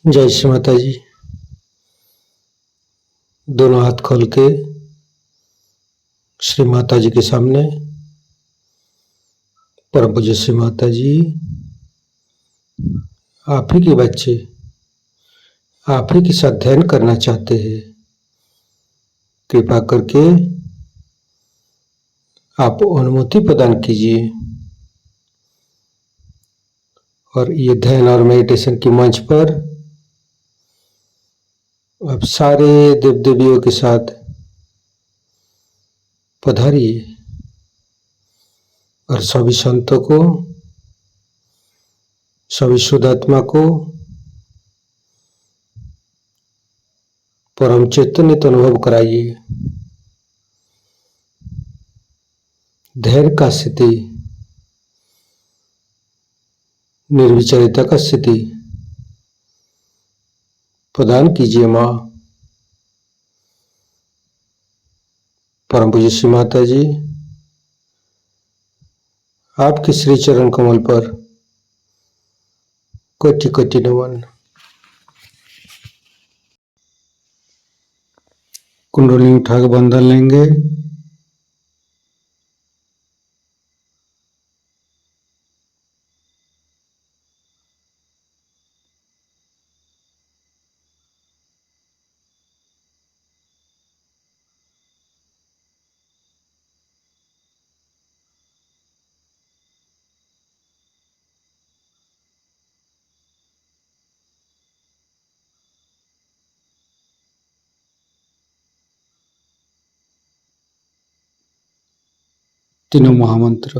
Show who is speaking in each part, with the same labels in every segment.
Speaker 1: जय श्री माता जी। दोनों हाथ खोल के श्री माता जी के सामने, परम पूज्य श्री माता जी, आप ही के बच्चे आप ही के साथ ध्यान करना चाहते हैं। कृपा करके आप अनुमति प्रदान कीजिए और ये ध्यान और मेडिटेशन के मंच पर आप सारे देव देवियों के साथ पधारिए और सभी संतों को, सभी शुद्ध आत्मा को परम चैतन्य तो अनुभव कराइए। धैर्य का स्थिति, निर्विचारिता का स्थिति प्रदान कीजिए माँ। परम पूज्य श्री माता जी, आपके श्री चरण कमल पर कोटि कोटि नमन। कुंडली उठा के बंधन लेंगे। तीनों महामंत्र।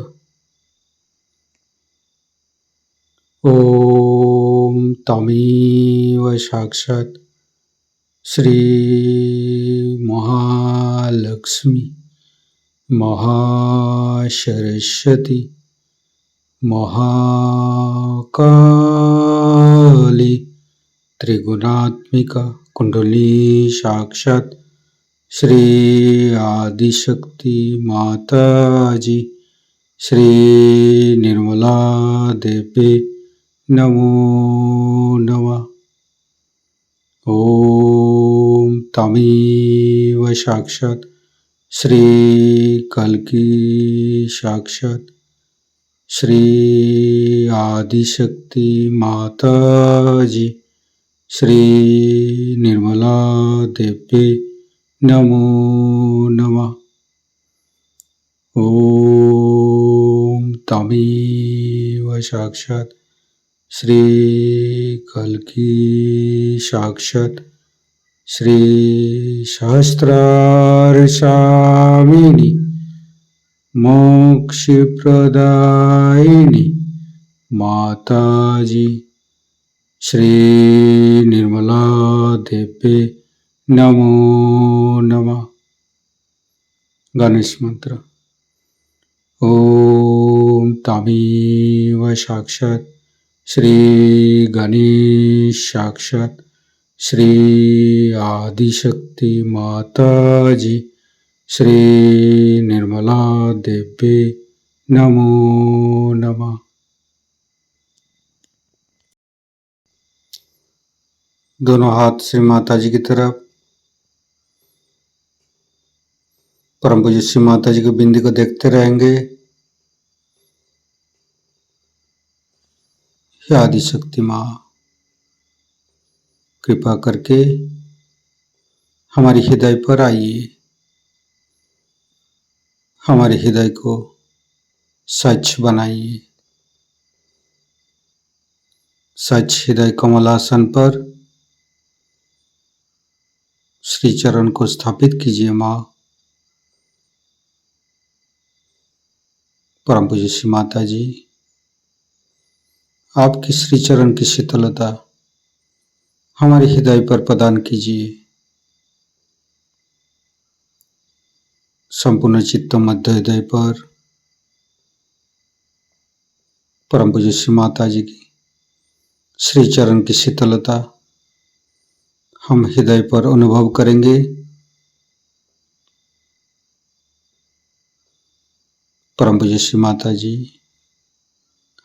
Speaker 1: ओम तमेव साक्षात् श्री महालक्ष्मी महासरस्वती महाकाली त्रिगुणात्मिका कुंडली साक्षात् श्री आदिशक्ति माता जी श्री निर्मला देवी नमो नमः। ओम तमेव साक्षात् श्री कल्की साक्षात् श्री आदिशक्ति माता जी श्री निर्मला देवी नमो नमः। ओम तमेव साक्षात् श्री कल्की साक्षात् श्री सहस्रारसामिनी मोक्षप्रदायिनी माता जी श्री निर्मला देवी नमो नमः। गणेश मंत्र। ओम तमेव साक्षात् श्री गणेश साक्षात् श्री आदिशक्ति माता जी श्री निर्मला देवी नमो नमः। दोनों हाथ श्री माता जी की तरफ, परम पूज्य श्री माता जी की बिंदी को देखते रहेंगे। हे आदिशक्ति माँ, कृपा करके हमारे हृदय पर आइए, हमारे हृदय को स्वच्छ बनाइए। स्वच्छ हृदय कमलासन पर श्री चरण को स्थापित कीजिए माँ। परम पूज्य श्री माता जी, आपकी श्री चरण की शीतलता हमारे हृदय पर प्रदान कीजिए। संपूर्ण चित्त मध्य हृदय पर परम पूज्य श्री माता जी की श्री चरण की शीतलता हम हृदय पर अनुभव करेंगे। परम पूज्य श्री माता जी,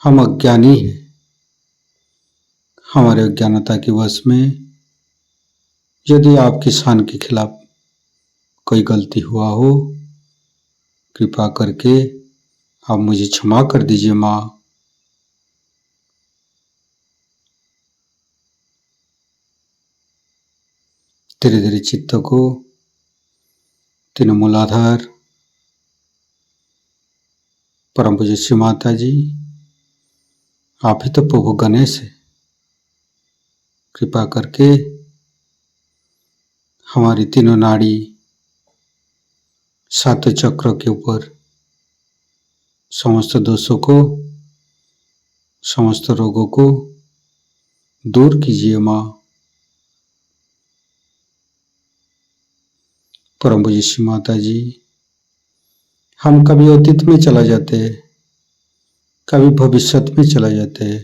Speaker 1: हम अज्ञानी हैं, हमारे अज्ञानता के वश में यदि आपकी शान के खिलाफ कोई गलती हुआ हो, कृपा करके आप मुझे क्षमा कर दीजिए माँ। धीरे धीरे चित्त को तीनों मूलाधार, परम पूज्य श्री माता जी, आप ही तो प्रभु गणेश है, कृपा करके हमारी तीनों नाड़ी, सातों चक्रों के ऊपर समस्त दोषों को, समस्त रोगों को दूर कीजिए माँ। परम पूज्य श्री माता जी, हम कभी अतीत में चला जाते हैं, कभी भविष्य में चला जाते हैं,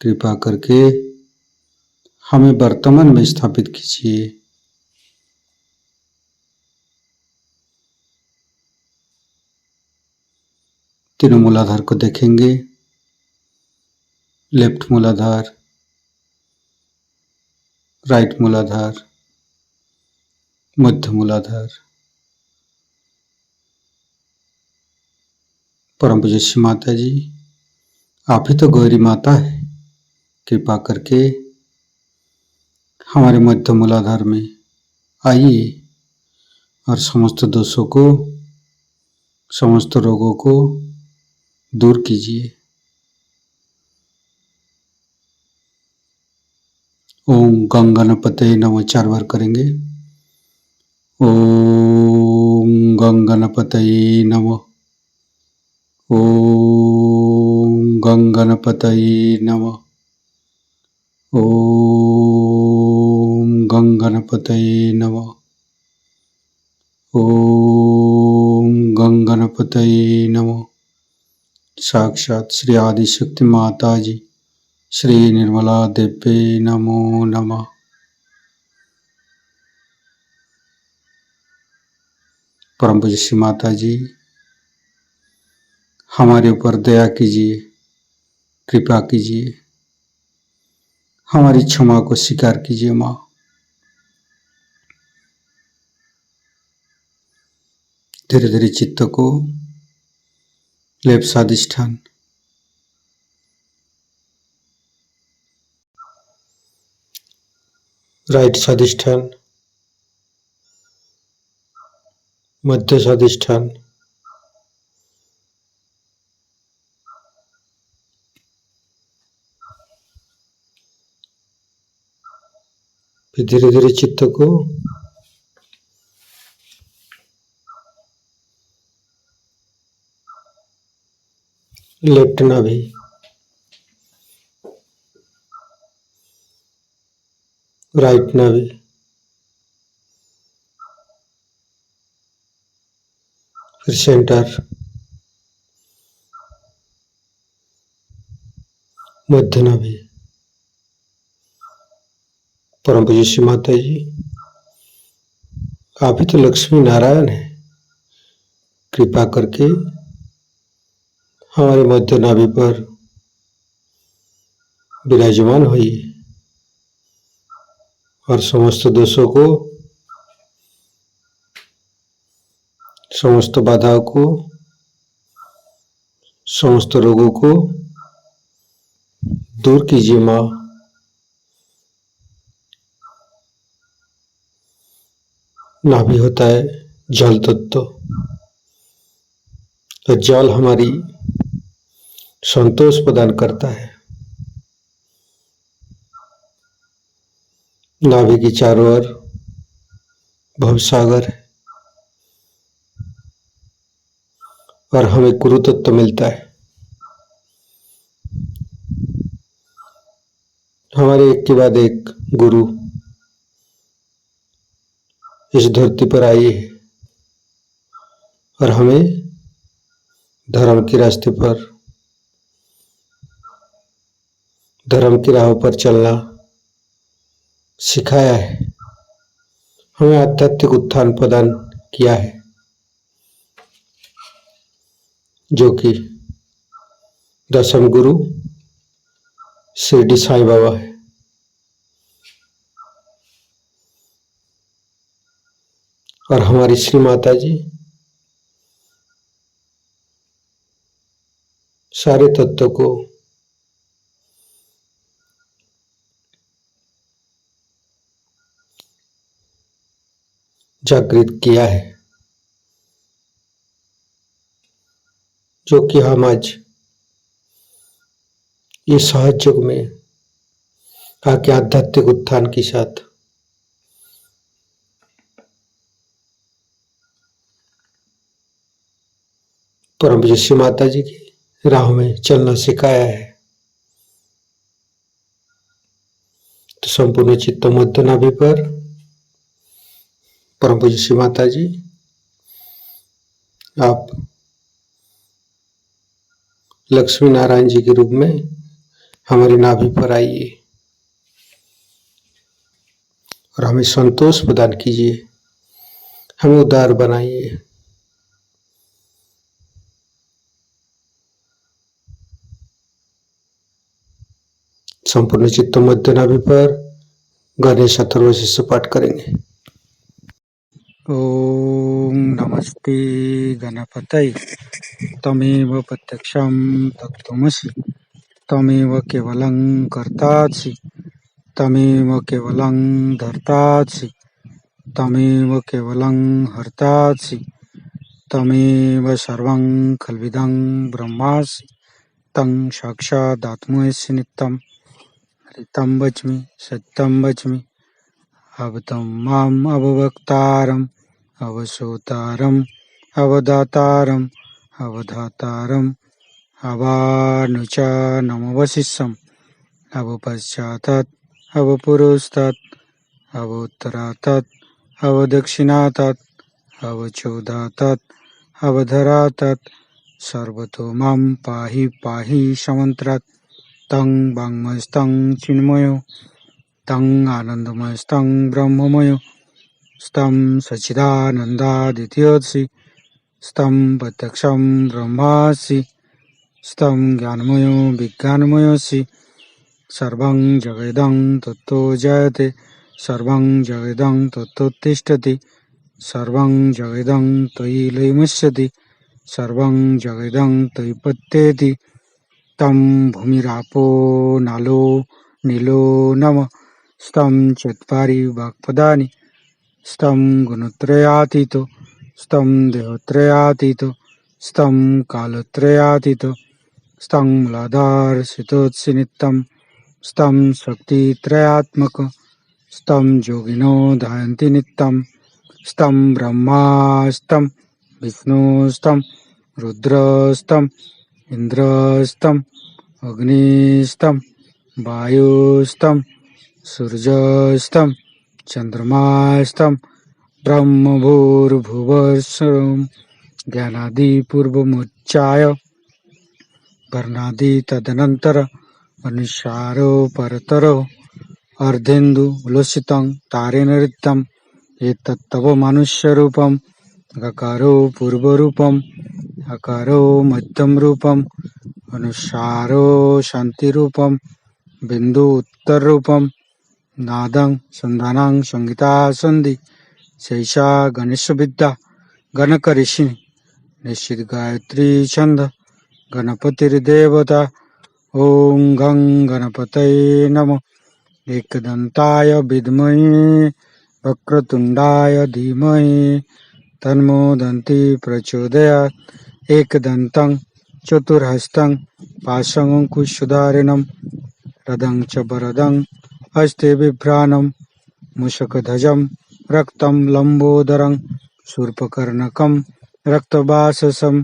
Speaker 1: कृपा करके हमें वर्तमान में स्थापित कीजिए। तीनों मूलाधार को देखेंगे, लेफ्ट मूलाधार, राइट मूलाधार, मध्य मूलाधार। परम पूज्य श्री माता जी, आप ही तो गौरी माता है, कृपा करके हमारे मध्य मूलाधार में आइए और समस्त दोषों को, समस्त रोगों को दूर कीजिए। ओम गंगणपतये नमः 4 बार करेंगे। ओम गंगणपतये नमः। ओम गंगणपतये नमः। ओम गंगणपतये नमः। ओम गंगणपतये नमः। साक्षात श्री आदिशक्ति माता जी, श्री निर्मला देव्ये नमो नमः। परम पूज्य श्री माता जी, हमारे ऊपर दया कीजिए, कृपा कीजिए, हमारी क्षमा को स्वीकार कीजिए माँ। धीरे धीरे चित्त को लेफ्ट स्वादिष्ठान, राइट स्वादिष्ठान, मध्य स्वादिष्ठान, फिर धीरे धीरे चित्त को लेफ्ट नाभि, राइट नाभि, फिर सेंटर, मध्य नाभि। परम पूज्य श्री माता जी, आप ही तो लक्ष्मी नारायण है, कृपा करके हमारे मध्य नाभि पर विराजमान होइए और समस्त दोषों को, समस्त बाधाओं को, समस्त रोगों को दूर कीजिए माँ। नाभि होता है जल तत्व, तो जल हमारी संतोष प्रदान करता है। नाभि की चारों ओर भवसागर है और हमें गुरु तत्व मिलता है। हमारे एक के बाद एक गुरु इस धरती पर आई है और हमें धर्म के रास्ते पर, धर्म की राहों पर चलना सिखाया है, हमें आध्यात्मिक उत्थान प्रदान किया है, जो कि दशम गुरु शिरडी साईं बाबा है। और हमारी श्री माता जी सारे तत्वों को जागृत किया है, जो कि हम आज ये सहज युग में आके आध्यात्मिक उत्थान के साथ परम पूज्य श्री माता जी की राह में चलना सिखाया है। तो संपूर्ण चित्त मध्य नाभि पर परम पूज्य श्री माता जी आप लक्ष्मी नारायण जी के रूप में हमारी नाभि पर आइए और हमें संतोष प्रदान कीजिए, हमें उदार बनाइए। संपूर्ण चित्त मध्य नाभि पर गणेश अथर्व शीर्ष पाठ करेंगे। ओम नमस्ते गणपतये तमेव प्रत्यक्षं तत्त्वमसि तमेव केवलं कर्तासि तमेव केवलं धर्तासि तमेव केवलं हर्तासि तमेव सर्वं खल्विदं ब्रह्मासि तं साक्षादात्मसि नित्यं ऋतं वच्मि सत्यं वच्मि अवतं माम् अववक्तारम् अवसोतारम् अवदातारम् अवधातारम् अवानुचानमवशिष्यम् अवपश्चातात् अवपुरस्तात् अवोत्तरातात् अवदक्षिणातात् अवचोदातात् अवधरातात् सर्वतो मां पाहि पाहि समन्त्रात् तं वाङ्मयस्तं चिन्मयो तं आनन्दमयस्तं ब्रह्ममयो स्तं सच्चिदानन्दादित्योऽसि स्तं प्रत्यक्षं ब्रह्मासि स्तं ज्ञानमयो विज्ञानमयोऽसि सर्वं जगदं तत्तो जयते सर्वं जगदं तत्तोत्तिष्ठति सर्वं जगदं त्वयि लयमस्यति सर्वं जगदं त्वयि पत्येति तं भूमिरापो नालो नीलो नमः स्तं चत्वारि वाक्पदानि स्तं गुणत्रयातीतो स्तं देहत्रयातीतो स्तं कालत्रयातीतो स्तं मूलाधारसितोत्सि नित्यं स्तं शक्तित्रयात्मक स्तं योगिनो ध्यायन्ति नित्यं स्तं ब्रह्मास्तं विष्णुस्तं रुद्रस्तं इन्द्रस्तं अग्निस्तं वायुस्तं सूर्यस्तं चन्द्रमास्तं ब्रह्मभूर्भुवस्सुरं ज्ञानादिपूर्वमुच्चाय वर्णादि तदनन्तर अनुसारो परतरो अर्धेन्दु उलसितं तारेण ऋतं एतत्तव मनुष्यरूपं गकारो पूर्वरूपम् अकारो मध्यम रूपम् अनुसारो शान्तिरूपं बिन्दु उत्तररूपं नादं संधानं संगीता सन्धि शैषा गणेशविद्या गणकऋषिः निश्चित गायत्री छंद गणपतिर्देवता ओं गं गणपतये नमः एकदन्ताय विद्महे वक्रतुण्डाय धीमहि तन्नो दन्ति प्रचोदयात् एकदन्तं चतुर्हस्तं पाशमङ्कुशधारिणं रदं च वरदं हस्ते बिभ्राणं मूषकध्वजं रक्तं लम्बोदरं शूर्पकर्णकं रक्तवाससं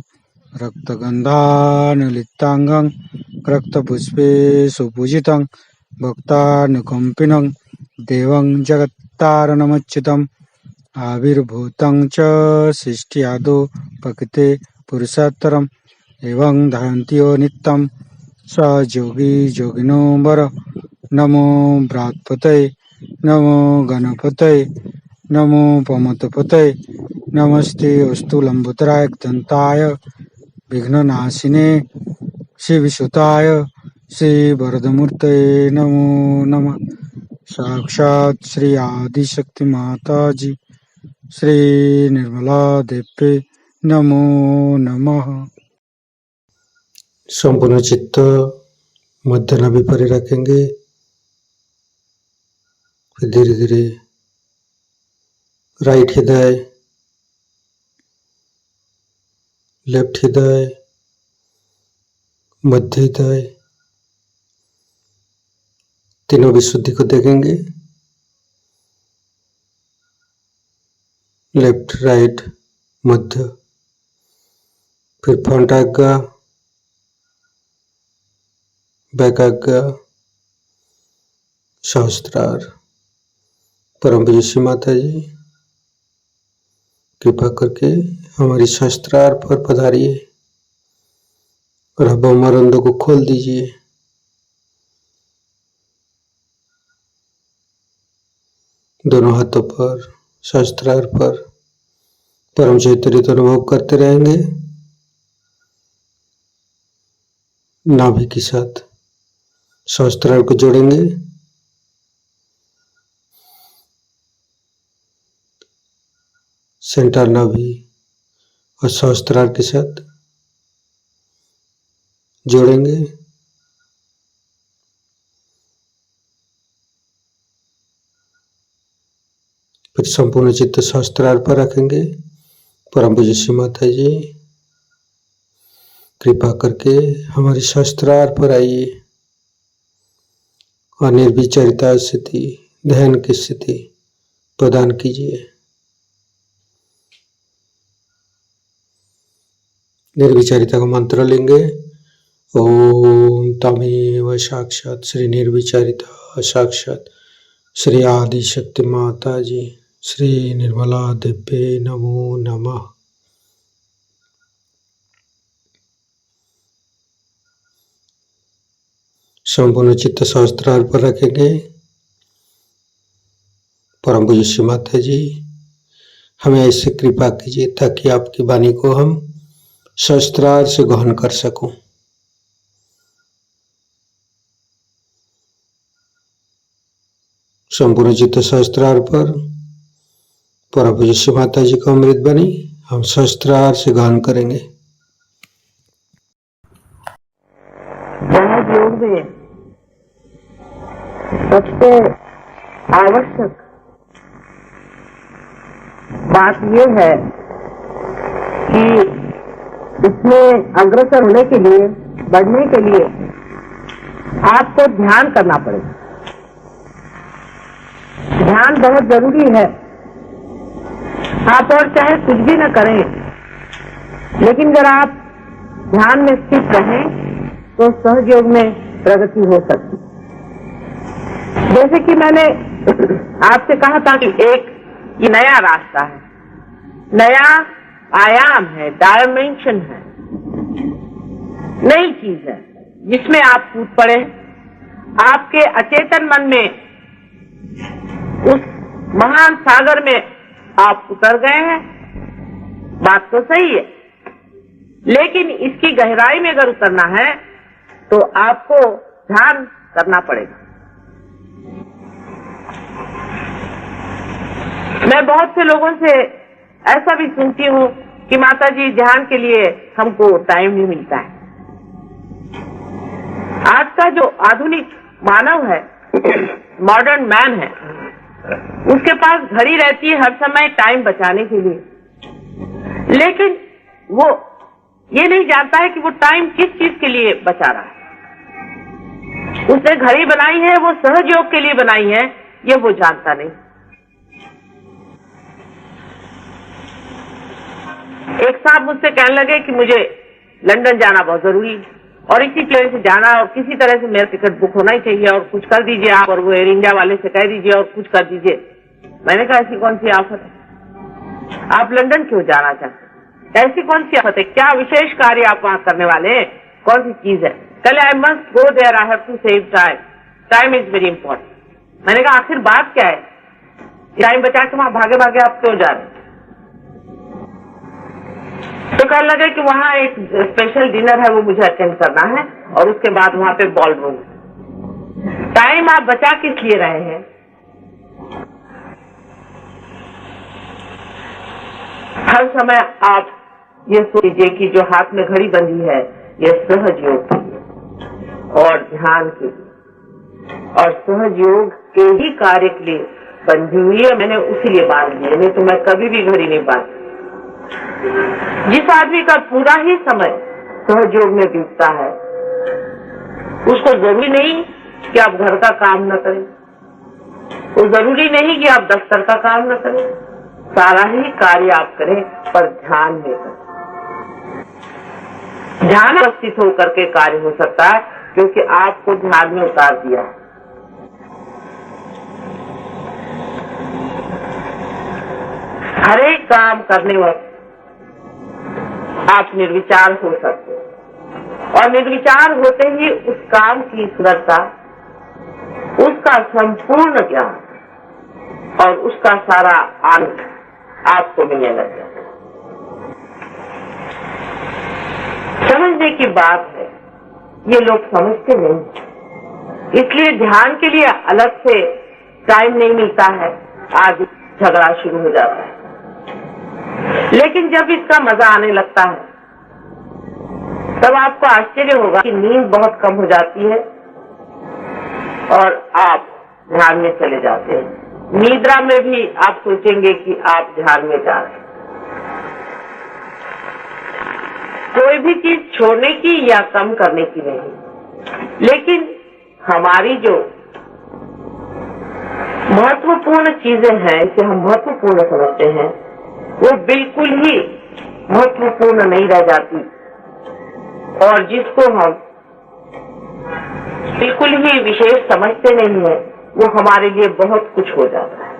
Speaker 1: रक्तगन्धानुलिप्ताङ्गं रक्तपुष्पे सुपूजितं भक्तानुकम्पिनं देवं जगत्तारणमच्युतम् आविर्भूतं च सृष्ट्यादौ प्रकृते पुरुषोत्तरम् एवं ध्यायन्त्यो नित्यं स योगी योगिनो वर नमो बृहत्पतये नमो गणपतये नमो पमतपतये नमस्ते अस्तु लंबोदराय दन्ताय विघ्ननाशिने शिवसुताय श्री वरदमूर्ते नमो नमः। साक्षात श्री आदिशक्ति माता जी श्री निर्मला देवी नमो नमः। संपूर्ण चित्त मध्य नाभि पर रखेंगे। फिर धीरे धीरे राइट हृदय, लेफ्ट हृदय, मध्य हृदय, तीनों विशुद्धि को देखेंगे। लेफ्ट, राइट, मध्य, फिर फ्रंट आज्ञा, बैक आज्ञा, सहस्त्रार। परम पूज्य माता जी कृपा करके हमारी सहस्त्रार पर पधारिए और अब मरंदों को खोल दीजिए। दोनों हाथों पर सहस्त्रार पर परम चैतन्य तो अनुभव करते रहेंगे। नाभि के साथ सहस्त्रार को जोड़ेंगे। सेंटर नाभि और सहस्त्रार के साथ जोड़ेंगे। फिर संपूर्ण चित्त सहस्त्रार पर रखेंगे। परम पूज्य श्री माता जी कृपा करके हमारी सहस्त्रार पर आइए और निर्विचारिता स्थिति, ध्यान की स्थिति प्रदान कीजिए। निर्विचारिता का मंत्र लेंगे। ओम तमेव साक्षात श्री निर्विचारिता साक्षात श्री आदि शक्ति माता जी श्री निर्मला देवी नमो नमः। संपूर्ण चित्त सहस्त्रार पर रखेंगे। परम पूज्य श्री माता जी हमें ऐसे कृपा कीजिए ताकि आपकी वाणी को हम सहस्त्रार से ग्रहण कर सकूं। संपूर्ण चित्त सहस्त्रार पर परम पूज्य श्री माता जी का अमृत वाणी हम सहस्त्रार से ग्रहण करेंगे।
Speaker 2: सहज योग में सबसे आवश्यक बात यह है कि इसमें अग्रसर होने के लिए, बढ़ने के लिए आपको ध्यान करना पड़ेगा। ध्यान बहुत जरूरी है। आप और चाहे कुछ भी न करें, लेकिन अगर आप ध्यान में स्थित रहें तो सहज योग में प्रगति हो सकती। जैसे कि मैंने आपसे कहा था कि एक ये नया रास्ता है, नया आयाम है, डायमेंशन है, नई चीज है जिसमें आप कूद पड़े। आपके अचेतन मन में उस महान सागर में आप उतर गए हैं। बात तो सही है, लेकिन इसकी गहराई में अगर उतरना है तो आपको ध्यान करना पड़ेगा। मैं बहुत से लोगों से ऐसा भी सुनती हूँ कि माता जी ध्यान के लिए हमको टाइम नहीं मिलता है। आज का जो आधुनिक मानव है, मॉडर्न मैन है, उसके पास घड़ी रहती है हर समय टाइम बचाने के लिए, लेकिन वो ये नहीं जानता है कि वो टाइम किस चीज के लिए बचा रहा है। उसने घड़ी बनाई है, वो सहज योग के लिए बनाई है, ये वो जानता नहीं। एक साहब मुझसे कहने लगे कि मुझे लंदन जाना बहुत जरूरी है और इसी प्लेन से जाना, और किसी तरह से मेरा टिकट बुक होना ही चाहिए, और कुछ कर दीजिए आप, और वो एयर इंडिया वाले से कह दीजिए और कुछ कर दीजिए। मैंने कहा ऐसी कौन सी आफत है, आप लंदन क्यों जाना चाहते? ऐसी कौन सी आफत है, क्या विशेष कार्य आप वहां करने वाले हैं, कौन सी चीज है? कल I must go there, I have to save time, time is very important. मैंने कहा आखिर बात क्या है, टाइम बचा के वहां भागे भागे आप क्यों जा रहे? तो कहने लगे कि वहां एक स्पेशल डिनर है, वो मुझे अटेंड करना है और उसके बाद वहां पे बॉल रोल। टाइम आप बचा किस लिए रहे हैं? हर समय आप ये सोचिए कि जो हाथ में घड़ी बंधी है ये सहज योग के लिए और ध्यान के लिए और सहज योग के ही कार्य के लिए बंधी हुई है। मैंने उसी लिए बांध ली है, नहीं तो मैं कभी भी घड़ी नहीं बांधती। जिस आदमी का पूरा ही समय सहज योग में बीतता है उसको जरूरी नहीं कि आप घर का काम न करें, वो जरूरी नहीं कि आप दफ्तर का काम न करें, सारा ही कार्य आप करें पर ध्यान में करें। ध्यान अवस्थित होकर के कार्य हो सकता है क्योंकि आपको ध्यान में उतार दिया। हर एक काम करने वक्त आप निर्विचार हो सकते हैं और निर्विचार होते ही उस काम की सुंदरता, उसका संपूर्ण ज्ञान और उसका सारा आनंद आपको मिलने लग जाता है। समझने की बात है, ये लोग समझते नहीं, इसलिए ध्यान के लिए अलग से टाइम नहीं मिलता है, आज झगड़ा शुरू हो जाता है। लेकिन जब इसका मजा आने लगता है तब आपको आश्चर्य होगा कि नींद बहुत कम हो जाती है और आप ध्यान में चले जाते हैं। निद्रा में भी आप सोचेंगे कि आप ध्यान में जा रहे हैं। कोई भी चीज छोड़ने की या कम करने की नहीं, लेकिन हमारी जो महत्वपूर्ण चीजें हैं, इसे हम महत्वपूर्ण समझते हैं, वो बिल्कुल ही महत्वपूर्ण नहीं रह जाती और जिसको हम बिल्कुल ही विशेष समझते नहीं है वो हमारे लिए बहुत कुछ हो जाता है।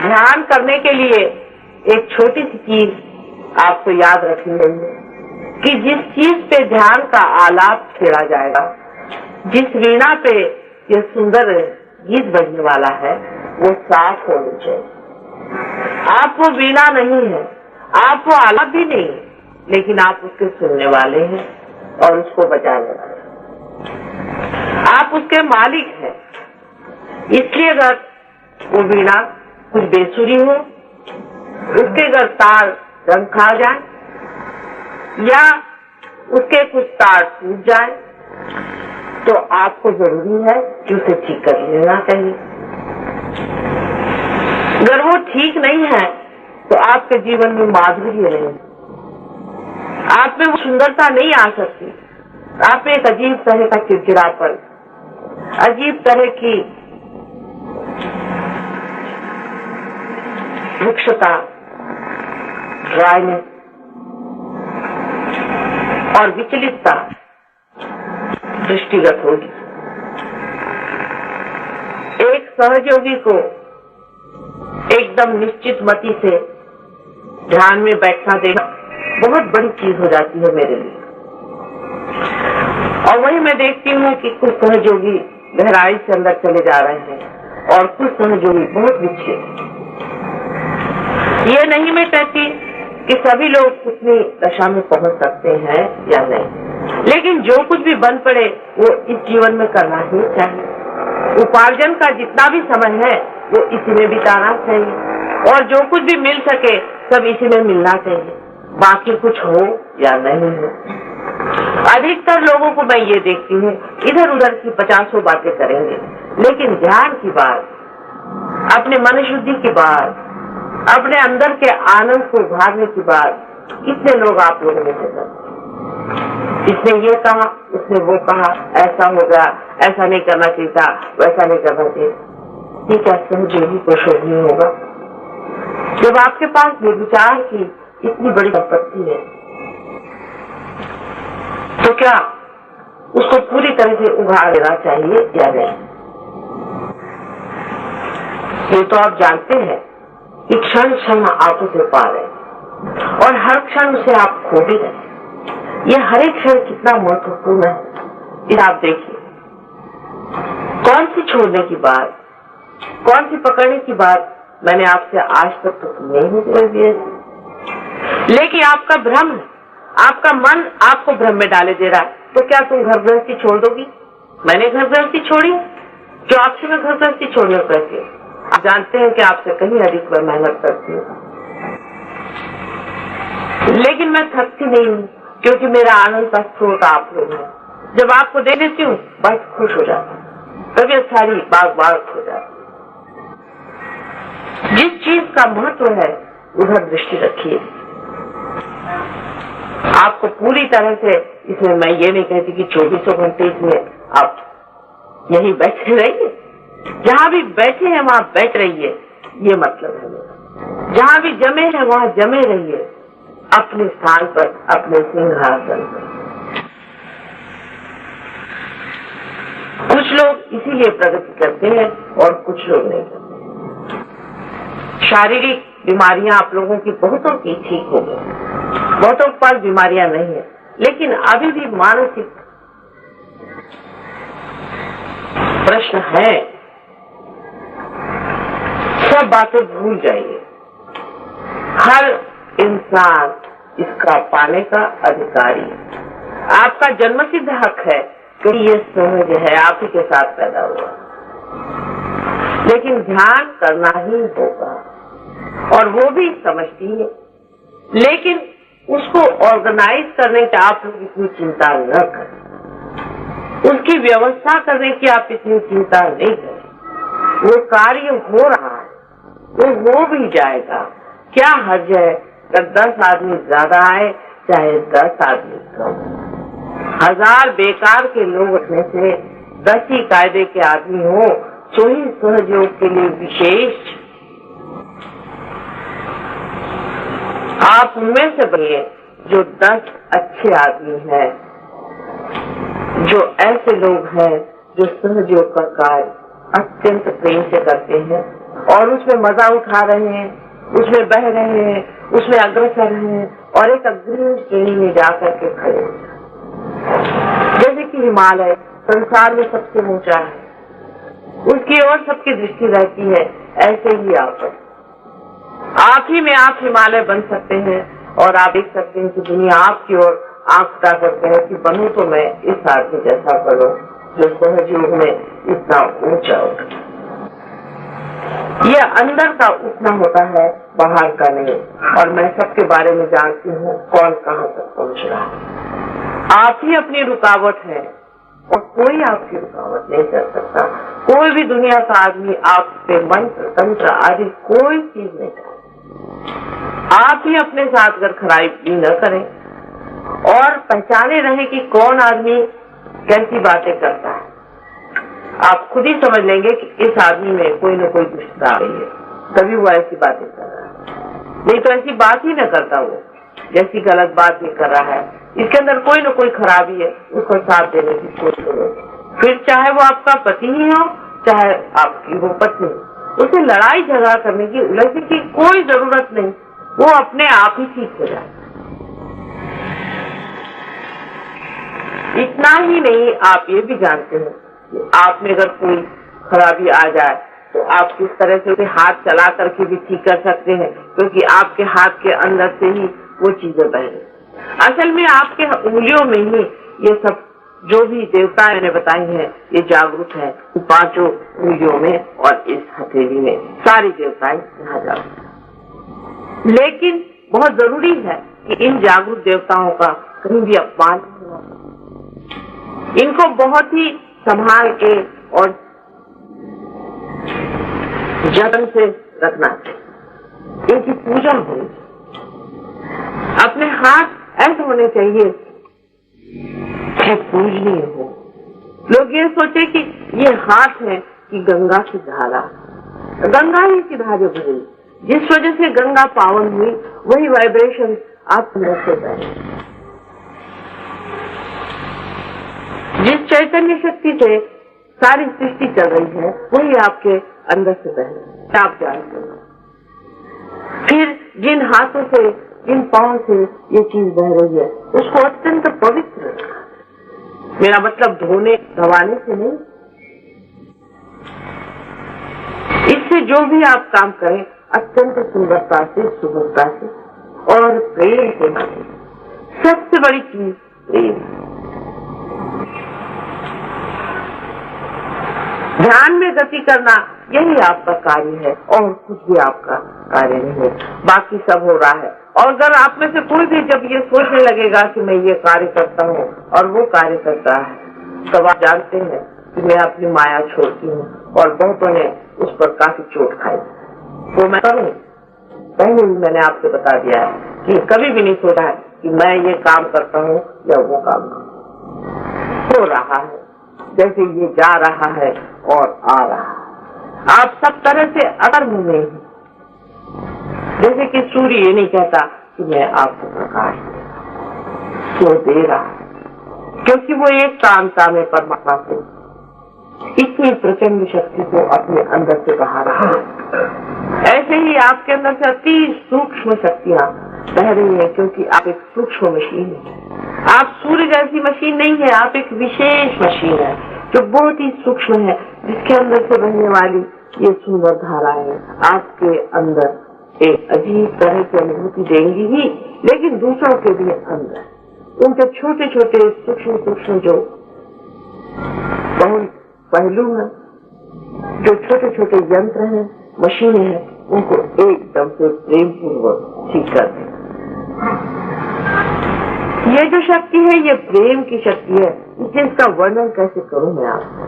Speaker 2: ध्यान करने के लिए एक छोटी सी चीज आपको याद रखनी है कि जिस चीज पे ध्यान का आलाप छेड़ा जाएगा, जिस वीणा पे ये सुंदर गीत बजने वाला है, वो साफ होनी चाहिए। आप वो वीणा नहीं है, आप वो आलाप भी नहीं, लेकिन आप उसके सुनने वाले हैं और उसको बजाने वाले, आप उसके मालिक हैं। इसलिए अगर वो वीणा कुछ बेसुरी हो, उसके अगर तार रंग खा जाए या उसके कुछ तार टूट जाए तो आपको जरूरी है कि उसे ठीक कर लेना चाहिए। अगर वो ठीक नहीं है तो आपके जीवन में माधुर्य नहीं, आप में वो सुंदरता नहीं आ सकती। आप में एक अजीब तरह का चिड़चिड़ापन, अजीब तरह की रुक्षता, ड्राइनेस और विचलितता दृष्टिगत होगी। एक सहयोगी को एकदम निश्चित मति से ध्यान में बैठना देना बहुत बड़ी चीज हो जाती है मेरे लिए। और वही मैं देखती हूँ कि कुछ सहयोगी गहराई से अंदर चले जा रहे हैं और कुछ सहयोगी बहुत विचलित। ये नहीं मैं कहती कि सभी लोग उतनी दशा में पहुंच सकते हैं या नहीं, लेकिन जो कुछ भी बन पड़े वो इस जीवन में करना ही चाहिए। उपार्जन का जितना भी समय है वो इसी में बिताना चाहिए और जो कुछ भी मिल सके सब इसी में मिलना चाहिए, बाकी कुछ हो या नहीं हो। अधिकतर लोगों को मैं ये देखती हूँ इधर उधर की 50 बातें करेंगे, लेकिन ध्यान की बात, अपने मन शुद्धि की बात, अपने अंदर के आनंद को उभारने की बात कितने लोग आप लोगों में से करते? इसने ये कहा, उसने वो कहा, ऐसा हो गया, ऐसा नहीं करना चाहिए था, वैसा नहीं करना चाहिए। ठीक है, सहयोगी को शोभनीय होगा। जब आपके पास निर्विचार की इतनी बड़ी संपत्ति है तो क्या उसको पूरी तरह से उगाड़ देना चाहिए या नहीं? ये तो आप जानते हैं कि क्षण क्षण आप उसे पा रहे और हर क्षण उसे आप खो भी रहे। ये हर एक क्षण कितना महत्वपूर्ण है, इसे आप देखिए। कौन सी छोड़ने की बात, कौन सी पकड़ने की बात मैंने आपसे आज तक तो नहीं कर दिए, लेकिन आपका भ्रम है, आपका मन आपको भ्रम में डाले दे रहा है। तो क्या तुम घर गृहस्थी छोड़ दोगी? मैंने घर गृहस्थी छोड़ी, जो आपसे मैं घर गृहस्थी छोड़ने को कहती हूँ। आप जानते हैं कि आपसे कहीं अधिक मैं मेहनत करती हूँ, लेकिन मैं थकती नहीं हूँ, क्योंकि मेरा आनंद का स्रोत आप लोग हैं। जब आपको दे देती हूँ बस खुश हो जाती हूँ, तबीयत सारी बाग बाग हो जाती है। जिस चीज का महत्व है उधर दृष्टि रखिए। आपको पूरी तरह से इसमें मैं ये नहीं कहती कि 24 घंटे इसमें आप यही बैठे रहिए, जहाँ भी बैठे हैं वहाँ बैठ रहिए, ये मतलब है मेरा। जहाँ भी जमे हैं वहाँ जमे रहिए, अपने स्थान पर, अपने सिंहासन पर। कुछ लोग इसीलिए प्रगति करते हैं और कुछ लोग नहीं करते। शारीरिक बीमारियां आप लोगों की बहुतों की ठीक हो गई, बहुतों के पास बीमारियां नहीं है, लेकिन अभी भी मानसिक प्रश्न है। सब बातें भूल जाइए। हर इंसान इसका पाने का अधिकारी है। आपका जन्मसिद्ध हक है, क्योंकि ये सहज है, आप ही के साथ पैदा हुआ, लेकिन ध्यान करना ही होगा, और वो भी समझती है, लेकिन उसको ऑर्गेनाइज करने की आप लोग इतनी चिंता न करें, उसकी व्यवस्था करने की आप इतनी चिंता नहीं करें। वो कार्य हो रहा है, वो हो भी जाएगा। क्या हर्ज है अगर 10 आदमी ज्यादा आए चाहे 10 आदमी कम। 1000 बेकार के लोग रखने से 10 ही कायदे के आदमी हो, सो ही सहयोग के लिए विशेष। आप उनमें से बनिए जो 10 अच्छे आदमी हैं, जो ऐसे लोग हैं जो सहयोग का कार्य अत्यंत प्रेम से करते हैं और उसमें मजा उठा रहे हैं, उसमें बह रहे हैं, उसमें अग्रसर हैं और एक अग्रणी श्रेणी में जाकर के खड़े। जैसे कि हिमालय संसार में सबसे ऊंचा है, उसकी ओर सबकी दृष्टि रहती है, ऐसे ही आप ही में आप हिमालय बन सकते हैं। और आप देख सकते हैं कि दुनिया आपकी ओर आंख उठा करते हैं कि बनूं तो मैं इस आदमी जैसा करूं जो सहयोग में इतना ऊंचा उठे। यह अंदर का उठना होता है, बाहर का नहीं। और मैं सबके बारे में जानती हूँ कौन कहाँ तक पहुँच रहा है। आप ही अपनी रुकावट है और कोई आपकी रुकावट नहीं कर सकता। कोई भी दुनिया का आदमी आप पे मंत्र तंत्र आदि कोई चीज नहीं कर। आप ही अपने साथ अगर खराबी न करें और पहचाने रहे कि कौन आदमी कैसी बातें करता है, आप खुद ही समझ लेंगे कि इस आदमी में कोई न कोई दुष्टता आ रही है, तभी वो ऐसी बातें कर रहा है। नहीं तो ऐसी बात ही न करता वो, जैसी गलत बात ये कर रहा है। इसके अंदर कोई न कोई खराबी है, उसको साथ देने की कोशिश करो। फिर चाहे वो आपका पति ही हो, चाहे आपकी वो पत्नी, उसे लड़ाई झगड़ा करने की, उलझने की कोई जरूरत नहीं, वो अपने आप ही ठीक हो जाए। इतना ही नहीं, आप ये भी जानते हैं कि आप में अगर कोई खराबी आ जाए तो आप किस तरह से उसे हाथ चला करके भी ठीक कर सकते हैं, क्योंकि आपके हाथ के अंदर से ही वो चीजें बह रही। असल में आपके उंगलियों में ही ये सब जो भी देवताएं ने बताई हैं ये जागरूक है। 5 उंगलियों में और इस हथेली में सारी देवताएं यहाँ जागरूक। लेकिन बहुत जरूरी है कि इन जागरूक देवताओं का कहीं भी अपमान नहीं हो। इनको बहुत ही संभाल के और जतन से रखना चाहिए। इनकी पूजा होनी चाहिए। अपने हाथ ऐसे होने चाहिए कि पूजनीय हो। लोग ये सोचे कि ये हाथ है कि गंगा की धारा, गंगा ही की धारा बनी, जिस वजह से गंगा पावन हुई, वही वाइब्रेशन आप अंदर से बहे। जिस चैतन्य शक्ति से सारी सृष्टि चल रही है, वही आपके अंदर से बहे, आप जानते हैं। फिर जिन हाथों से, जिन पांव से ये चीज बह रही है, उसको अत्यंत पवित्र रखना। मेरा मतलब धोने धवाने से नहीं, इससे इसलिए जो भी आप काम करें अत्यंत सुंदरता से, सुगमता से और प्रेम से करें। सबसे बड़ी चीज प्रेम। ध्यान में गति करना यही आपका कार्य है और कुछ भी आपका कार्य नहीं है, बाकी सब हो रहा है। और अगर आप में से कोई भी जब ये सोचने लगेगा कि मैं ये कार्य करता हूँ और वो कार्य करता है, तब आप जानते हैं कि मैं अपनी माया छोड़ती हूँ और बहुतों ने उस पर काफी चोट खाई। तो मैं करूँ, पहले ही मैंने आपसे बता दिया है कि कभी भी नहीं सोचा है कि मैं ये काम करता हूँ या वो काम हो रहा है, जैसे ये जा रहा है और आ रहा है। आप सब तरह से अकर्म में हैं। जैसे कि सूर्य ये नहीं कहता कि मैं आपको प्रकाश क्यों दे रहा है, क्योंकि वो एक कामता में परमात्मा से इतनी प्रचंड शक्ति को अपने अंदर से बहा रहा है। ऐसे ही आपके अंदर से अति सूक्ष्म शक्तियां बह रही है, क्योंकि आप एक सूक्ष्म मशीन है। आप सूर्य जैसी मशीन नहीं है, आप एक विशेष मशीन है जो बहुत ही सूक्ष्म है, जिसके अंदर से बहने वाली ये सुंदर धाराएं आपके अंदर एक अजीब तरह की अनुभूति देंगी ही, लेकिन दूसरों के भी अंदर उनके छोटे छोटे सूक्ष्म सूक्ष्म जो बहुत पहलू हैं, जो छोटे छोटे यंत्र हैं, मशीनें हैं, उनको एकदम से प्रेम पूर्वक ठीक कर दें। ये जो शक्ति है ये प्रेम की शक्ति है, इसलिए इसका वर्णन कैसे करूं मैं आपको।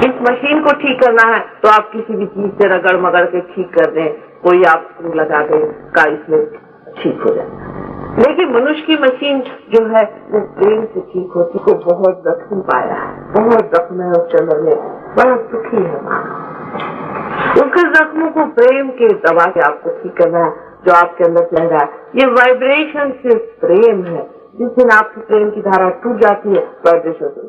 Speaker 2: इस मशीन को ठीक करना है तो आप किसी भी चीज से रगड़ मगड़ के ठीक कर दें, कोई आप स्क्रू लगा दे का इसमें ठीक हो जाए। लेकिन मनुष्य की मशीन जो है वो प्रेम से ठीक होती को बहुत जख्म पाया है, बहुत जख्म है उसके अंदर में, बड़ा सुखी है मानो। उसके जख्मों को प्रेम के दबा के आपको ठीक करना है, जो आपके अंदर चल रहा है। ये वाइब्रेशन से प्रेम है। जिस दिन आपकी प्रेम की धारा टूट जाती है, वाइब्रेशन से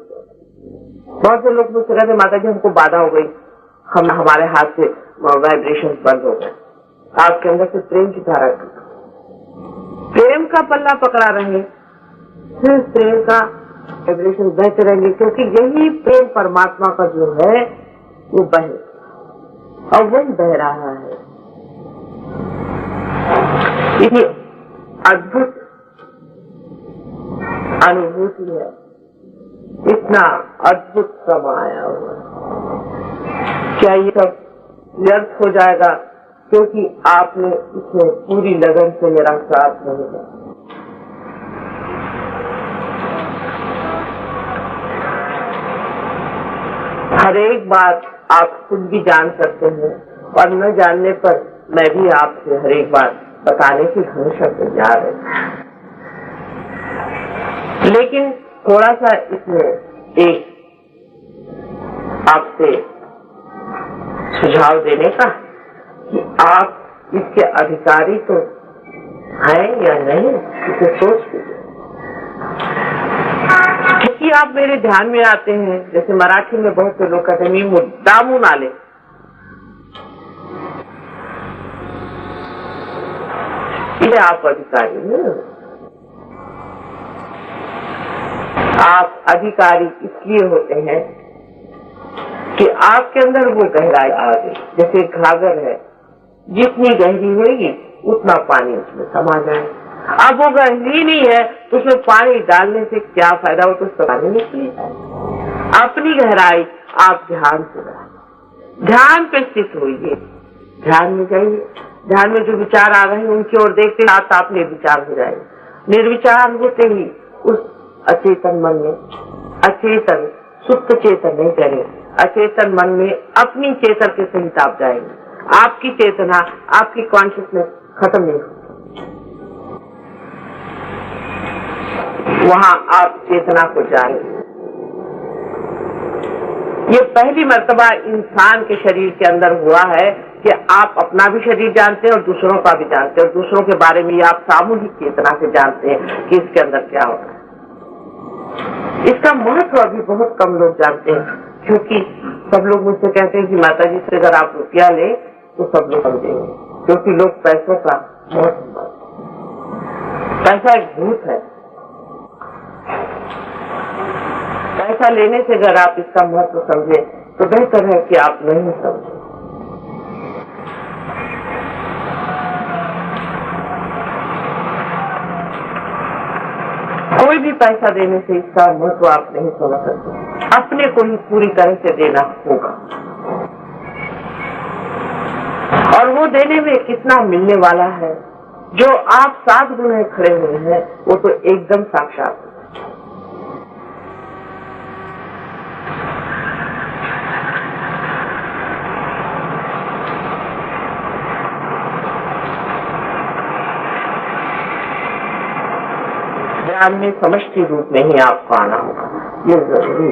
Speaker 2: बहुत से लोग मुझसे कहते माता जी हमको बाधा हो गई, हमारे हाथ से वाइब्रेशन बंद हो गए। आपके अंदर से प्रेम की धारा टूट, प्रेम का पल्ला पकड़ा रहे, फिर प्रेम का वाइब्रेशन बहते रहेंगे, क्योंकि यही प्रेम परमात्मा का जो है वो बहे और वही बह रहा है। ये अद्भुत अनुभूति है, इतना अद्भुत समय आया हुआ। क्या ये सब व्यर्थ हो जाएगा क्योंकि आपने इसमें पूरी लगन से मेरा साथ नहीं दिया? हर एक बात आप खुद भी जान सकते हैं और न जानने पर मैं भी आपसे हर एक बात बताने की हमेशा तैयार है, लेकिन थोड़ा सा इसमें एक आपसे सुझाव देने का कि आप इसके अधिकारी तो हैं या नहीं, इसे सोच लीजिए। क्योंकि आप मेरे ध्यान में आते हैं, जैसे मराठी में बहुत से लोग कहते हैं मी मुद्दामून आले, ये आप अधिकारी नहीं, आप अधिकारी इसलिए होते हैं कि आपके अंदर वो गहराई आ गई। जैसे घाघर है, जितनी गहरी होगी उतना पानी उसमें समा जाए। अब वो गहरी नहीं है तो उसमें पानी डालने से क्या फायदा, वो तो समाने निकली। अपनी गहराई आप ध्यान से ध्यान पे स्थित होइए, ध्यान में जाइए। ध्यान में जो विचार आ रहे हैं उनकी ओर देखते साथ आप निर्विचार हो जाएंगे। निर्विचार होते ही उस अचेतन मन में, अचेतन सुप्त चेतन नहीं करें, अचेतन मन में अपनी चेतन के सहित आप जाएंगे। आपकी चेतना, आपकी कॉन्शियसनेस खत्म नहीं होती, वहां आप चेतना को जाएंगे। ये पहली मर्तबा इंसान के शरीर के अंदर हुआ है कि आप अपना भी शरीर जानते हैं और दूसरों का भी जानते हैं, और दूसरों के बारे में आप सामूहिक चेतना से जानते हैं कि इसके अंदर क्या हो रहा है। इसका महत्व अभी बहुत कम लोग जानते हैं, क्योंकि सब लोग मुझसे कहते हैं कि माता जी से अगर आप रुपया ले तो सब लोग समझेंगे, क्योंकि लोग पैसों का महत्व, पैसा एक भूत है। पैसा लेने से अगर आप इसका महत्व समझे तो बेहतर है कि आप नहीं समझें। कोई भी पैसा देने से इसका महत्व आप नहीं समझ सकते। अपने को ही पूरी तरह से देना होगा, और वो देने में कितना मिलने वाला है। जो आप 7 गुणे खड़े हुए हैं वो तो एकदम साक्षात है। ध्यान में समष्टि रूप में ही आपको आना होगा, ये जरूरी।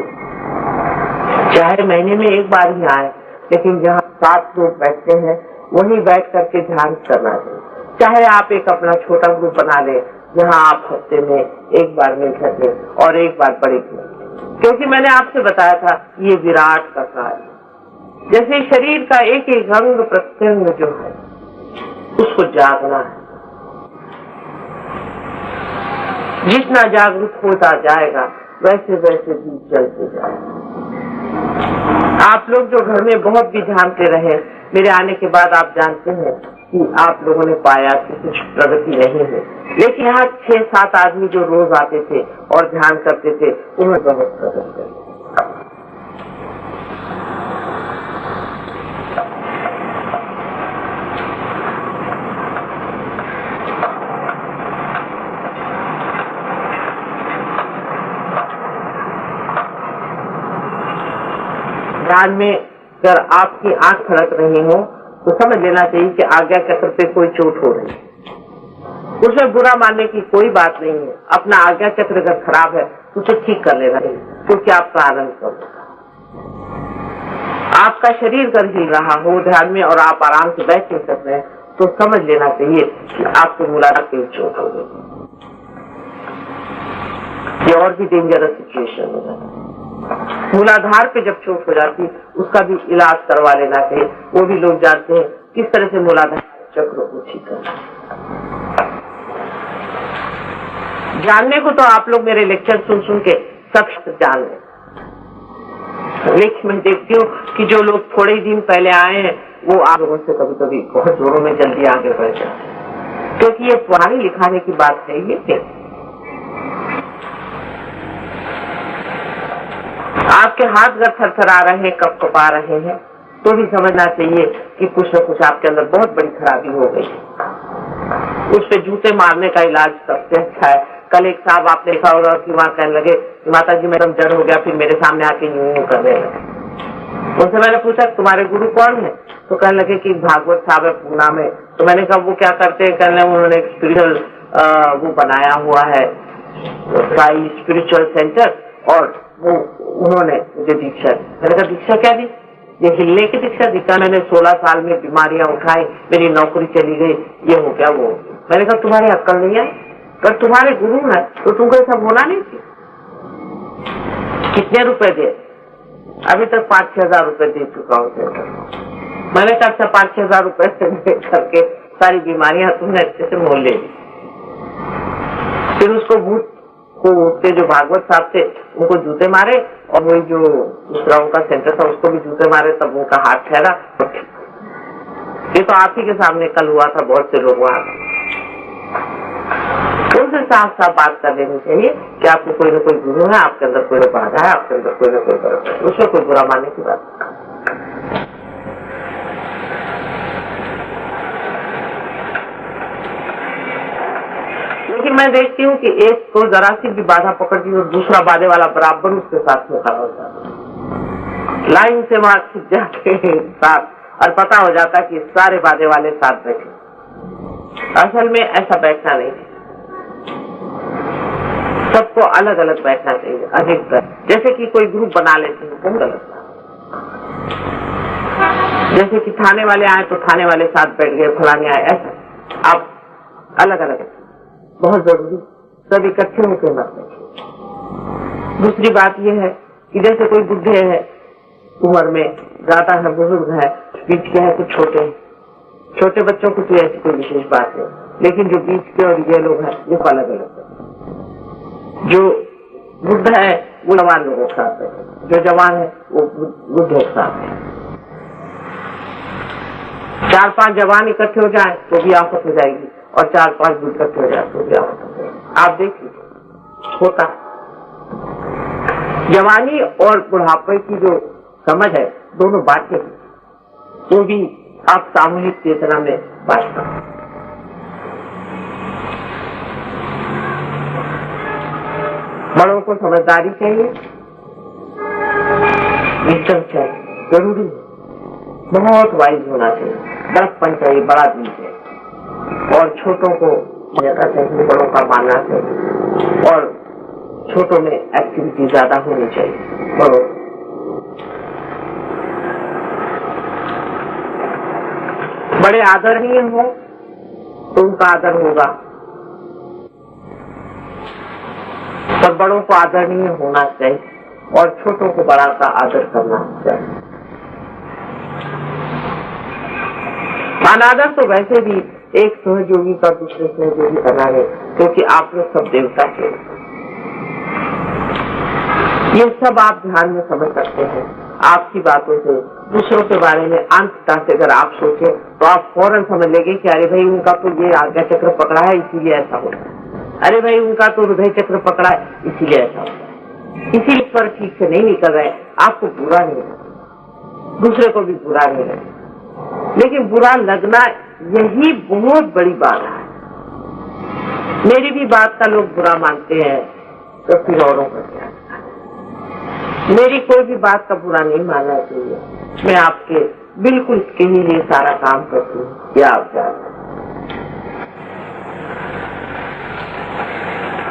Speaker 2: चाहे महीने में एक बार ही आए, लेकिन जहाँ 7 लोग बैठते हैं वहीं बैठ करके ध्यान करना चाहिए। चाहे आप एक अपना छोटा ग्रुप बना ले, जहाँ आप हफ्ते में एक बार मिल सके और एक बार बड़े ग्रुप। क्योंकि मैंने आपसे बताया था ये विराट का कार्य, जैसे शरीर का एक एक अंग प्रत्यंग जो है उसको जागना है। जितना जागरूक होता जाएगा वैसे वैसे दीप जलते जाएगा। आप लोग जो घर में बहुत भी ध्यानते रहे, मेरे आने के बाद आप जानते हैं कि आप लोगों ने पाया कि कुछ प्रगति नहीं है। लेकिन यहाँ 6-7 आदमी जो रोज आते थे और ध्यान करते थे, उन्होंने बहुत प्रगति करी। ध्यान में अगर आपकी आंख खड़क रही हो तो समझ लेना चाहिए कि आज्ञा चक्र पे कोई चोट हो रही है। उसमें बुरा मानने की कोई बात नहीं है। अपना आज्ञा चक्र अगर खराब है तो उसे ठीक कर लेना चाहिए, क्योंकि आपका आनंद करो। आपका शरीर अगर हिल रहा हो ध्यान में और आप आराम से बैठ नहीं सकते हैं तो समझ लेना चाहिए कि आपको मूलाधार की चोट हो गई। ये और भी डेंजरस सिचुएशन हो जाता है। मूलाधार पे जब चोट हो जाती है उसका भी इलाज करवा लेना चाहिए। वो भी लोग जानते हैं किस तरह से मूलाधार चक्र को ठीक करना। जानने को तो आप लोग मेरे लेक्चर सुन सुन के सब जान लें, लेकिन मैं देखती हूँ कि जो लोग थोड़े ही दिन पहले आए हैं वो आप लोगों से कभी कभी बहुत जोरों में जल्दी आगे बढ़ जाते हैं, क्योंकि ये पुरानी लिखाने की बात है। ये आपके हाथ अगर थरथरा रहे हैं, कपकपा रहे हैं, तो भी समझना चाहिए कि कुछ न कुछ आपके अंदर बहुत बड़ी खराबी हो गई है। उस पे जूते मारने का इलाज सबसे अच्छा है। कल एक साहब आपने देखा होगा कि वहाँ कहने लगे कि माता जी मैं जड़ हो गया, फिर मेरे सामने आके यूं करने लगे। उनसे मैंने पूछा तुम्हारे गुरु कौन है, तो कहने लगे कि भागवत साहब है पूना में। तो मैंने कहा वो क्या करते हैं? कहने उन्होंने एक स्पिरिचुअल वो बनाया हुआ है, स्पिरिचुअल सेंटर, और वो उन्होंने मुझे दीक्षा दी। मैंने कहा दीक्षा क्या दी? ये हिलने की दीक्षा दी। मैंने 16 साल में बीमारियां उठाई, मेरी नौकरी चली गई, ये हो गया वो। मैंने कहा तुम्हारी अक्ल नहीं आई? अगर तुम्हारे गुरु है तो तुमको ऐसा होना नहीं चाहिए। कितने रुपए दे? अभी तक 5-6 हजार रुपए दे चुका हूँ सेंटर। मैंने कहा अच्छा 5-6 हजार रुपए से करके सारी बीमारियां तुमने अच्छे से मोल ले ली। फिर उसको भूत को उठते जो भागवत साहब थे उनको जूते मारे, और वही जो दूसरा उनका सेंटर था उसको भी जूते मारे, तब उनका हाथ ठहरा। ये तो आप ही के सामने कल हुआ था, बहुत से लोग वहां। उनसे साफ साफ बात कर लेनी चाहिए कि आपको कोई ना कोई गुरु है, आपके अंदर कोई बाधा है, आपके अंदर कोई ना कोई गलत है, उसमें कोई बुरा मानने की बात। लेकिन मैं देखती हूँ कि एक को जरा सी भी बाधा पकड़ती और दूसरा बाधे वाला बराबर उसके साथ में खड़ा हो जाता है। लाइन से वहां खिंच जाते साथ, और पता हो जाता कि सारे बाधे वाले साथ बैठे। असल में ऐसा बैठना नहीं, सबको अलग अलग बैठना चाहिए, अधिकतर। जैसे कि कोई ग्रुप बना लेते हैं, बहुत गलत। जैसे कि थाने वाले आए तो थाने वाले साथ बैठ गए, फलाने आए, ऐसा आप अलग अलग। बहुत जरूरी सब इकट्ठे होकर मत बैठिए। दूसरी बात यह है कि जैसे कोई बुढ़े है उम्र में, ज्यादा है, बुजुर्ग है, बीच के है, कुछ छोटे हैं। छोटे बच्चों को तो ऐसी कोई विशेष बात है, लेकिन जो बीच के और ये लोग हैं वो अलग अलग है। जो बुढ़ा है वो जवान लोगों के साथ बैठे, जो जवान है वो बुद्ध होता है। 4-5 जवान इकट्ठे हो जाए तो भी आफत हो जाएगी, और 4-5 बुद्ध इकट्ठे हो जाए तो भी आफत हो जाएगी। आप देख लीजिए, होता जवानी और बुढ़ापे की जो समझ है, दोनों बातें वो भी आप सामूहिक चेतना में बांटना। बड़ों को समझदारी चाहिए, विजडम चाहिए, जरूरी है, बहुत वाइज होना चाहिए, बड़प्पन चाहिए, बड़ा दिल चाहिए, और छोटों को मान्यता चाहिए, बड़ों का मानना चाहिए, और छोटों में एक्टिविटी ज्यादा होनी चाहिए। बड़ों बड़े आदरणीय हो तो उनका आदर होगा, पर बड़ों को आदरणीय होना चाहिए और छोटों को बड़ा का आदर करना चाहिए। अनादर तो वैसे भी एक सहयोगी का दूसरे सहयोगी करना है, क्योंकि आप लोग सब देवता के। ये सब आप ध्यान में समझ सकते हैं। आपकी बातों से दूसरों के बारे में अंततः से अगर आप सोचे तो आप फौरन समझ लेंगे कि अरे भाई उनका तो ये आज्ञा चक्र पकड़ा है इसीलिए ऐसा होता है, अरे भाई उनका तो हृदय चक्र पकड़ा है इसीलिए ऐसा होता है, इसीलिए पर ठीक से नहीं निकल रहे। आपको बुरा नहीं लगे, दूसरे को भी बुरा नहीं लगे, लेकिन बुरा लगना यही बहुत बड़ी बात है। मेरी भी बात का लोग बुरा मानते हैं तो फिर औरों का क्या। मेरी कोई भी बात का बुरा नहीं मानना चाहिए। मैं आपके बिल्कुल इसके ही लिए सारा काम करती हूँ, क्या आप जानते हैं।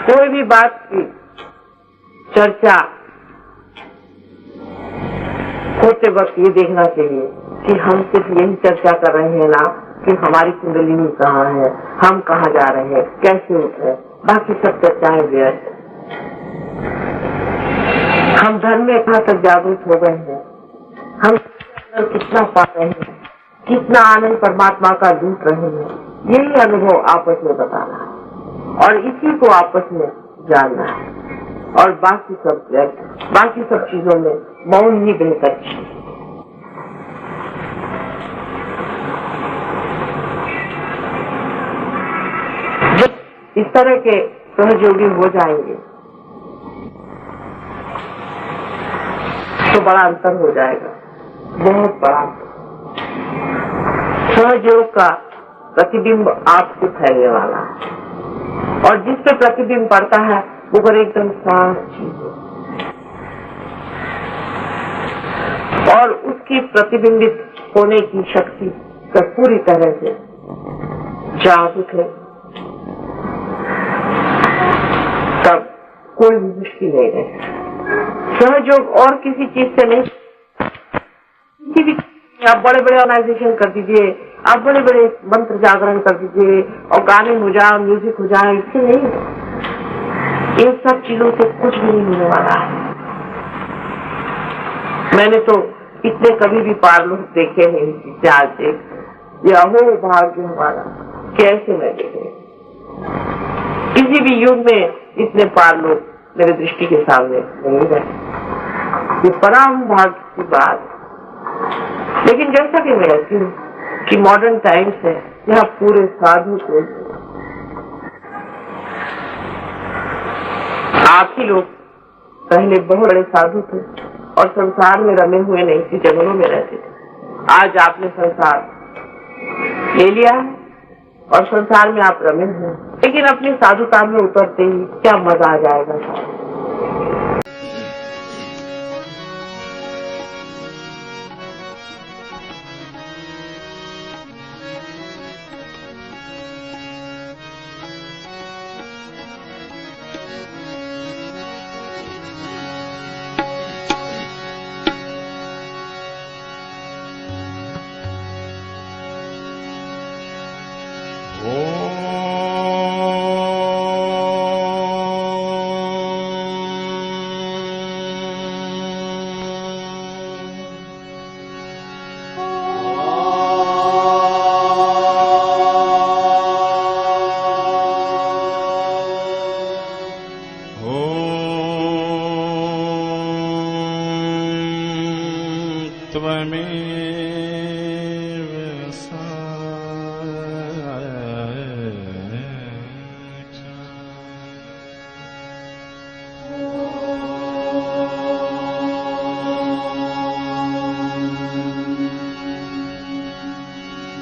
Speaker 2: कोई भी बात की चर्चा होते वक्त ये देखना चाहिए कि हम सिर्फ यही चर्चा कर रहे हैं ना, कि हमारी कुंडलिनी कहाँ है, हम कहाँ जा रहे हैं, कैसे उठ रहे, बाकी सब चर्चाएं व्यर्थ। हम धर्म में कहाँ तक जागरूक हो गए हैं, हम कितना पा रहे हैं, कितना आनंद परमात्मा का लूट रहे हैं, यही अनुभव आपस में बताना है और इसी को आपस में जानना है। और बाकी सब चीजों में मौन ही बेहतर चीज। जब इस तरह के सहयोगी हो जाएंगे तो बड़ा अंतर हो जाएगा, बहुत बड़ा। सहयोग का प्रतिबिंब आपसे फैलने वाला है और जिस पे प्रतिबिंब पड़ता है वो पर एकदम साफ चीज और उसकी प्रतिबिंबित होने की शक्ति का पूरी तरह से जागरूक है, तब कोई भी मुश्किल नहीं है। सहयोग और किसी चीज से नहीं, किसी भी आप बड़े बड़े ऑर्गेनाइजेशन कर दीजिए, आप बड़े बड़े मंत्र जागरण कर दीजिए और गाने हो जाए, म्यूजिक हो जाए, इससे नहीं। इन सब चीजों से कुछ भी नहीं होने वाला है। मैंने तो इतने कभी भी पार लोग देखे हैं आज से, या हो भाग्य हमारा कैसे मैं देखे। किसी भी युग में इतने पार लोग मेरे दृष्टि के सामने नहीं रहे, ये परम भाग्य की बात। लेकिन जैसा कि मैं कहती हूँ कि मॉडर्न टाइम्स है, यहाँ पूरे साधु को आप ही लोग पहले बहुत बड़े साधु थे और संसार में रमे हुए नहीं थे, जंगलों में रहते थे। आज आपने संसार ले लिया है और संसार में आप रमे हुए, लेकिन अपनी साधुता में उतरते ही क्या मजा आ जाएगा।
Speaker 3: त्वमेव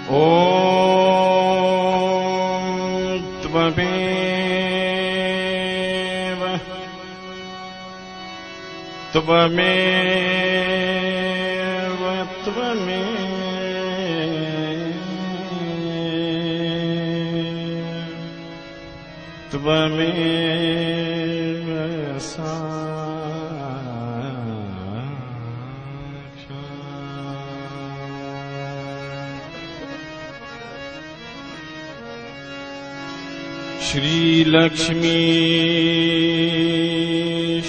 Speaker 3: ॐ त्वमेव श्रीलक्ष्मी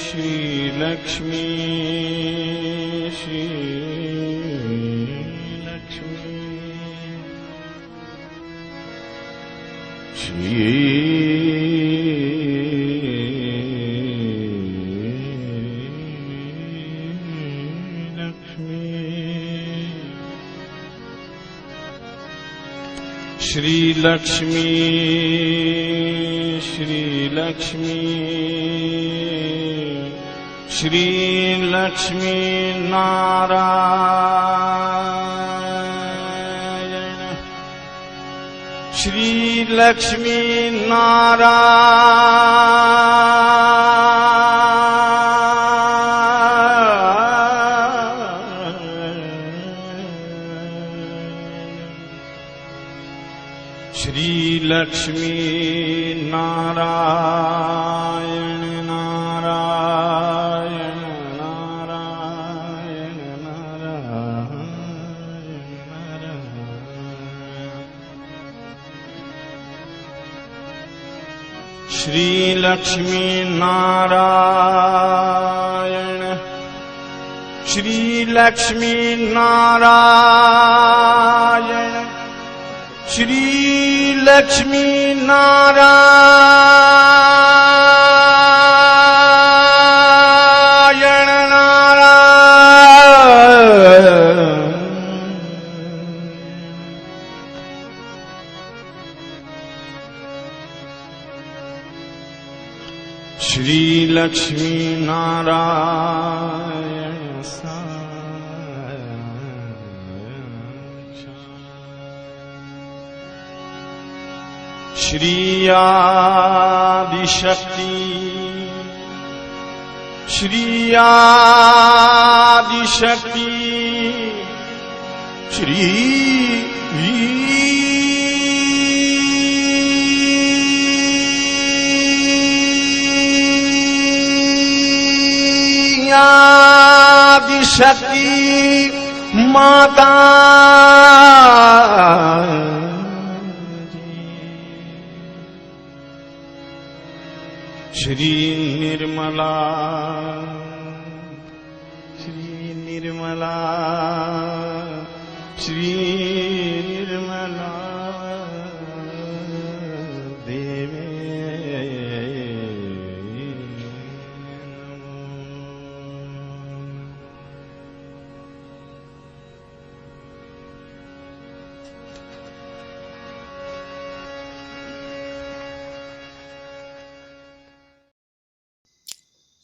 Speaker 3: श्रीलक्ष्मी श्रीलक्ष्मी श्रीलक्ष्मी श्रीलक्ष्मी नारायण श्रीलक्ष्मी श्रीलक्ष्मी नारायण नारायण नारायण नारायण श्रीलक्ष्मी नारायण श्रीलक्ष्मी नारायण श्रीलक्ष्मी नारायण नारायण श्रीलक्ष्मी नारायण श्री आदिशक्ति श्री आदिशक्ति श्री आदिशक्ति माता श्री निर्मला श्री निर्मला श्री निर्मला देवे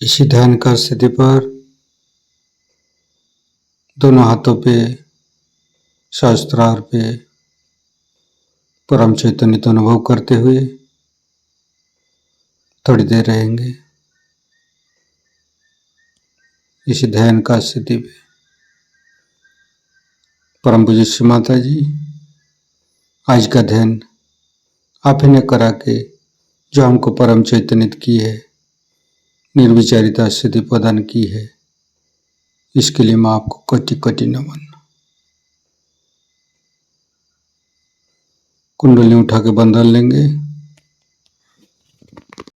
Speaker 1: इसी ध्यान का स्थिति पर दोनों हाथों पे सहस्त्रार पे परम चैतन्य तो अनुभव करते हुए थोड़ी देर रहेंगे। इसी ध्यान का स्थिति पे परम पूज्य श्री माता जी आज का ध्यान आप ही ने करा के जो हमको परम चैतन्यित की है, निर्विचारिता स्थिति प्रदान की है, इसके लिए मैं आपको कोटि कोटि नमन। कुंडली उठा के बंधन लेंगे।